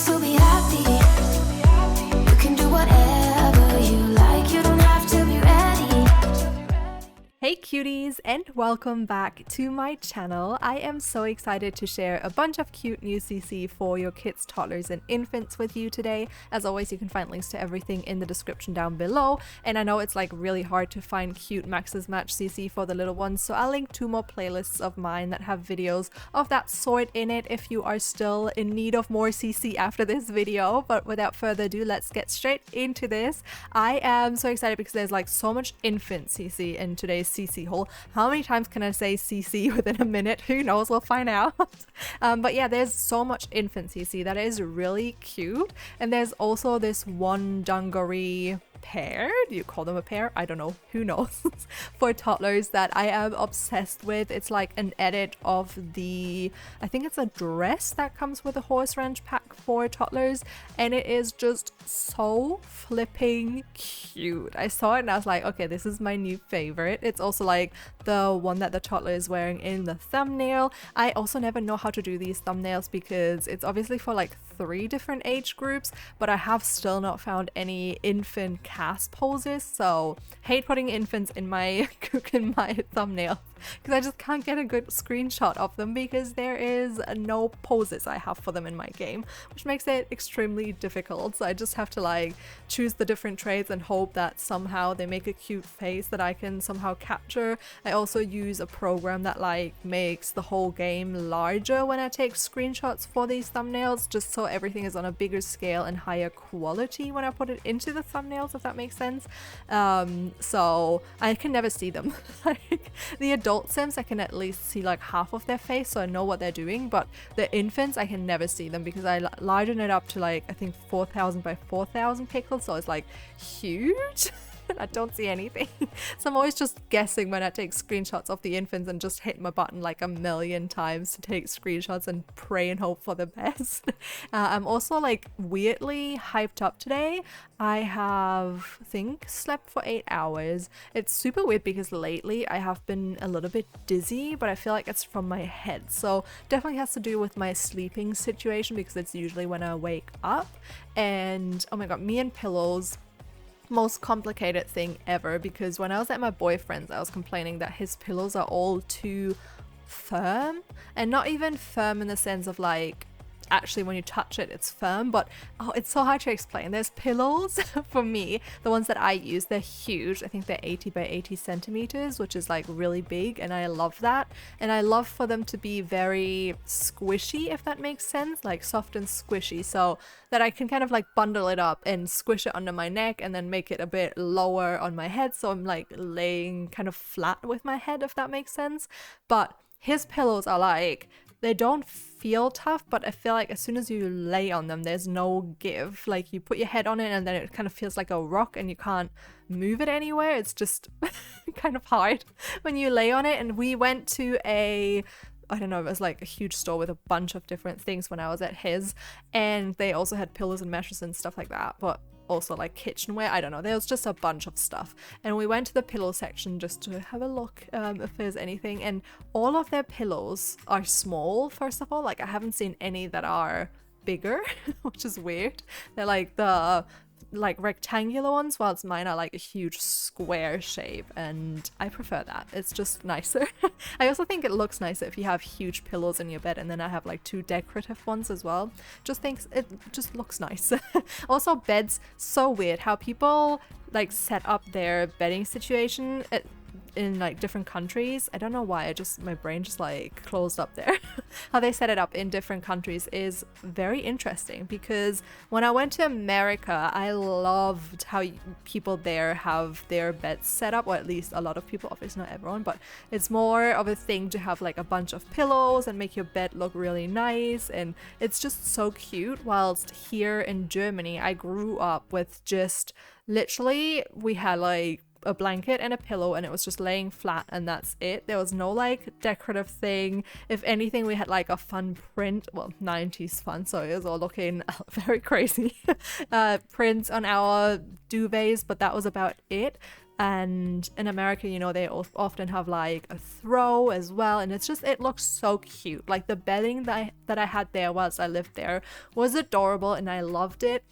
still be happy. You can do whatever you like. You don't have to be ready. Hey cuties, and welcome back to my channel. I am so excited to share a bunch of cute new CC for your kids, toddlers, and infants with you today. As always, you can find links to everything in the description down below. And I know it's like really hard to find cute Max's Match CC for the little ones, so I'll link 2 more playlists of mine that have videos of that sort in it if you are still in need of more CC after this video. But without further ado, let's get straight into this. I am so excited because there's like so much infant CC in today's CC haul. How many times can I say CC within a minute? Who knows? We'll find out. But yeah, there's so much infant CC that is really cute. And there's also this one dungaree pair, do you call them a pair? I don't know, who knows, for toddlers that I am obsessed with. It's like an edit of the, I think it's a dress that comes with a horse ranch pack for toddlers, and it is just so flipping cute. I saw it and I was like, okay, this is my new favorite. It's also like the one that the toddler is wearing in the thumbnail. I also never know how to do these thumbnails because it's obviously for like 3 different age groups, but I have still not found any infant cast poses, so hate putting infants in my thumbnail because I just can't get a good screenshot of them because there is no poses I have for them in my game, which makes it extremely difficult. So I just have to like choose the different traits and hope that somehow they make a cute face that I can somehow capture. I also use a program that like makes the whole game larger when I take screenshots for these thumbnails, just so everything is on a bigger scale and higher quality when I put it into the thumbnails, if that makes sense. So I can never see them. Like the adult Sims, I can at least see like half of their face, so I know what they're doing, but the infants, I can never see them because I largen it up to like, I think 4,000 by 4,000 pixels, so it's like huge. I don't see anything. So I'm always just guessing when I take screenshots of the infants and just hit my button like a million times to take screenshots and pray and hope for the best. I'm also like weirdly hyped up today. I have, I think, slept for 8 hours. It's super weird because lately I have been a little bit dizzy, but I feel like it's from my head. So definitely has to do with my sleeping situation because it's usually when I wake up. And oh my god, me and pillows, most complicated thing ever, because when I was at my boyfriend's I was complaining that his pillows are all too firm, and not even firm in the sense of like actually when you touch it it's firm, but oh, it's so hard to explain. There's pillows for me, the ones that I use, they're huge. I think they're 80 by 80 centimeters, which is like really big, and I love that. And I love for them to be very squishy, if that makes sense, like soft and squishy, so that I can kind of like bundle it up and squish it under my neck and then make it a bit lower on my head, so I'm like laying kind of flat with my head, if that makes sense. But his pillows are like, they don't feel tough, but I feel like as soon as you lay on them, there's no give. Like you put your head on it and then it kind of feels like a rock and you can't move it anywhere. It's just kind of hard when you lay on it. And we went to I don't know, it was like a huge store with a bunch of different things when I was at his, and they also had pillows and mattresses and stuff like that, but also like kitchenware, I don't know, there was just a bunch of stuff. And we went to the pillow section just to have a look if there's anything, and all of their pillows are small. First of all, like I haven't seen any that are bigger, which is weird. They're like the like rectangular ones, whilst mine are like a huge square shape, and I prefer that. It's just nicer. I also think it looks nicer if you have huge pillows in your bed, and then I have like 2 decorative ones as well. Just thinks it just looks nice. Also beds, so weird how people like set up their bedding situation in like different countries. I don't know why, my brain just like closed up there. How they set it up in different countries is very interesting, because when I went to America, I loved how people there have their beds set up, or at least a lot of people, obviously not everyone, but it's more of a thing to have like a bunch of pillows and make your bed look really nice, and it's just so cute. Whilst here in Germany, I grew up with just literally, we had like a blanket and a pillow, and it was just laying flat, and that's it. There was no like decorative thing. If anything, we had like a fun print, well, 90s fun, so it was all looking very crazy, prints on our duvets, but that was about it. And in America, you know, they often have like a throw as well, and it's just, it looks so cute. Like the bedding that I had there whilst I lived there was adorable, and I loved it.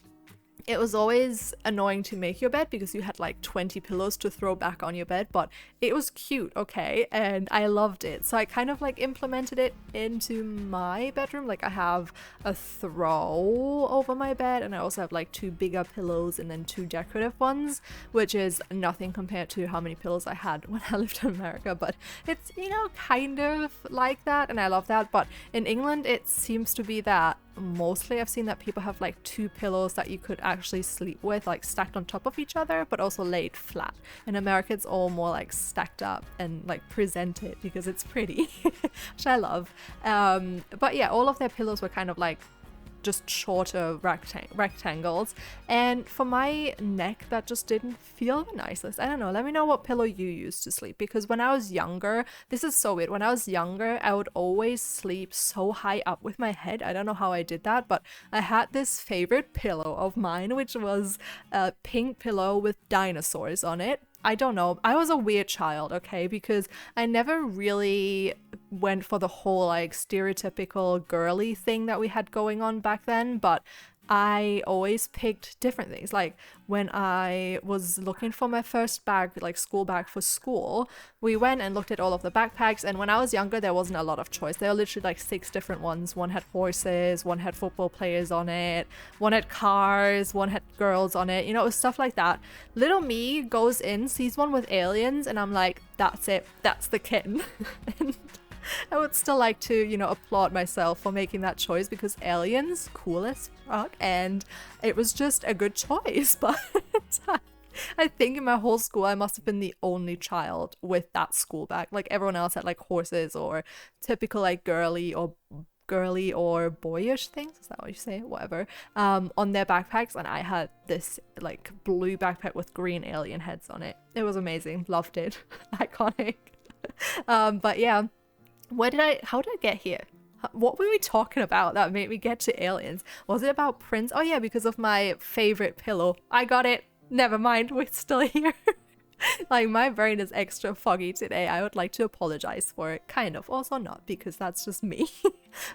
It was always annoying to make your bed because you had like 20 pillows to throw back on your bed, but it was cute, okay? And I loved it. So I kind of like implemented it into my bedroom. Like I have a throw over my bed, and I also have like 2 bigger pillows and then 2 decorative ones, which is nothing compared to how many pillows I had when I lived in America. But it's, you know, kind of like that, and I love that. But in England, it seems to be that mostly I've seen that people have like 2 pillows that you could actually sleep with, like stacked on top of each other, but also laid flat. In America, it's all more like stacked up and like presented because it's pretty, which I love. But yeah, all of their pillows were kind of like just shorter rectangles, and for my neck that just didn't feel the nicest. I don't know, let me know what pillow you used to sleep, because when I was younger, this is so weird, when I was younger I would always sleep so high up with my head. I don't know how I did that, but I had this favorite pillow of mine, which was a pink pillow with dinosaurs on it. I don't know, I was a weird child, okay, because I never really went for the whole like stereotypical girly thing that we had going on back then, but I always picked different things. Like when I was looking for my first bag, like school bag for school, we went and looked at all of the backpacks, and when I was younger there wasn't a lot of choice. There were literally like 6 different ones. One had horses, one had football players on it, one had cars, one had girls on it, you know, it was stuff like that. Little me goes in, sees one with aliens, and I'm like, that's it, that's the kitten. And I would still like to, you know, applaud myself for making that choice, because aliens, cool as fuck, and it was just a good choice. But I think in my whole school I must have been the only child with that school bag. Like everyone else had like horses or typical like girly or boyish things, is that what you say, whatever, on their backpacks, and I had this like blue backpack with green alien heads on it. It was amazing, loved it. Iconic. But yeah, how did I get here? What were we talking about that made me get to aliens? Was it about Prince? Oh yeah, because of my favorite pillow. I got it. Never mind, we're still here. Like my brain is extra foggy today. I would like to apologize for it. Kind of, also not, because that's just me.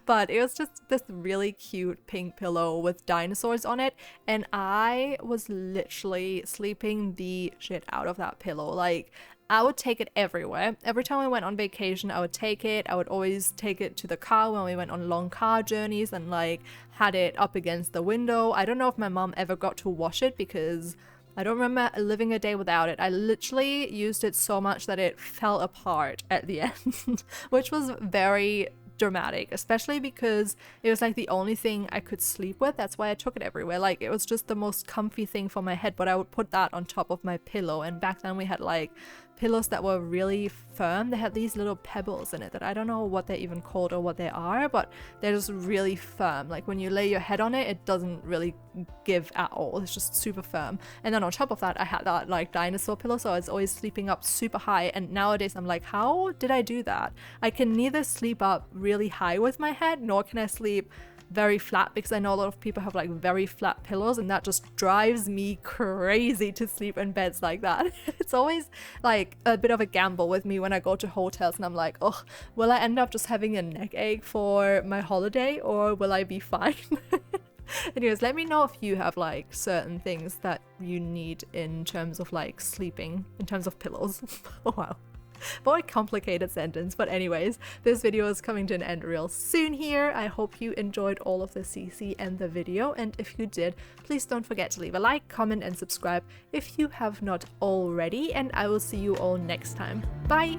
But it was just this really cute pink pillow with dinosaurs on it, and I was literally sleeping the shit out of that pillow. Like I would take it everywhere. Every time I went on vacation, I would take it. I would always take it to the car when we went on long car journeys, and like had it up against the window. I don't know if my mom ever got to wash it, because I don't remember living a day without it. I literally used it so much that it fell apart at the end, which was very dramatic, especially because it was like the only thing I could sleep with. That's why I took it everywhere. Like it was just the most comfy thing for my head, but I would put that on top of my pillow. And back then we had like pillows that were really firm. They had these little pebbles in it that I don't know what they're even called or what they are, but they're just really firm. Like when you lay your head on it, it doesn't really give at all. It's just super firm. And then on top of that, I had that like dinosaur pillow, so I was always sleeping up super high. And nowadays I'm like, how did I do that? I can neither sleep up really high with my head, nor can I sleep very flat, because I know a lot of people have like very flat pillows, and that just drives me crazy to sleep in beds like that. It's always like a bit of a gamble with me when I go to hotels, and I'm like, oh, will I end up just having a neck ache for my holiday, or will I be fine? Anyways, let me know if you have like certain things that you need in terms of like sleeping, in terms of pillows. Oh wow. More complicated sentence, but anyways, this video is coming to an end real soon here. I hope you enjoyed all of the CC and the video, and if you did, please don't forget to leave a like, comment, and subscribe if you have not already, and I will see you all next time. Bye!